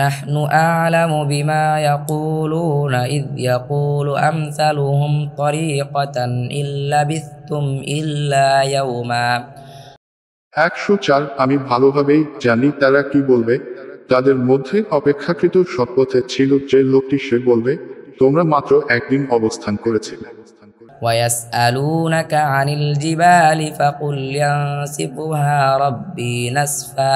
নাহনু আ'লামু বিমা ইয়াকুলুনা ইয ইয়াকুলু আমসালুহুম তরিকাতান ইল্লা বিসতুম ইল্লা ইয়াওমা। 104 আমি ভালোভাবেই জানি তারা কি বলবে। তাদের মধ্যে অপেক্ষাকৃত সৎপথে ছিল যে লোকটি, সে বলবে, তোমরা মাত্র একদিন অবস্থান করেছিলে। ওয়ায়াসআলুনাকা আনিল জিবালি ফাকুল ইয়ানসিফুহা রাব্বি নাসফা।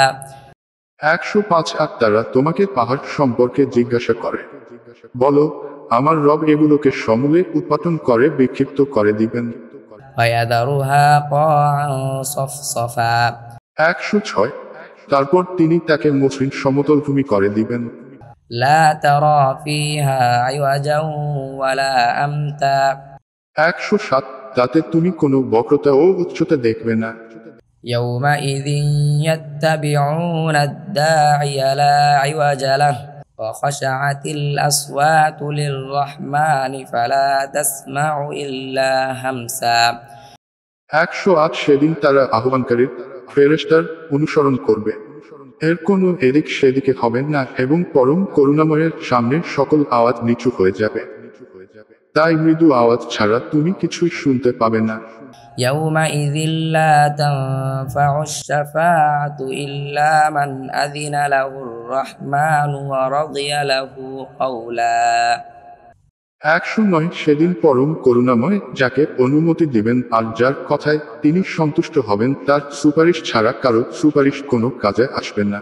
105 তারা তোমাকে পাহাড় সম্পর্কে জিজ্ঞাসা করে, বলো, আমার রব এগুলোকে সমূলে উৎপাটন করে বিক্ষিপ্ত করে দিবেন। ওয়ায়াদারুহা ক্বা'আন সফসফা। 106 তারপর তিনি তাকে মসৃণ সমতল ভূমি করে দিবেন। লা তারা ফিহা আইওয়াজান ওয়ালা আমতা। 107 তাতে তুমি কোনো বক্রতা ও উচ্চতা দেখবে না। ইয়াউমাইযিন ইয়াত্তাবিউনা আদ-দা'iয়া লা আইওয়াজা লাহু ওয়া খাশা'আতিল আসওয়াতু লির-রাহমানি ফালা তাসমা'ু ইল্লা হামসা। 108 সেদিন তারা আহ্বানকারীর ফেরেশতার অনুসরণ করবে, এর কোনো এদিক সেদিকে হবে না, এবং পরম করুণাময়ের সামনে সকল আওয়াজ নিচু হয়ে যাবে। তাই মৃদু আওয়াজ ছাড়া তুমি কিছুই শুনতে পাবে না। ইয়াউমাইযিন লা তানফা'ুশ শাফাআতু ইল্লা মান আযিনা লাহুর রাহমানু ওয়া রাদিয়া লাহু কাওলা। 109 সেদিন পরম করুণাময় যাকে অনুমতি দিবেন আর যার কথায় তিনি সন্তুষ্ট হবেন, তার সুপারিশ ছাড়া কারো সুপারিশ কোনো কাজে আসবে না।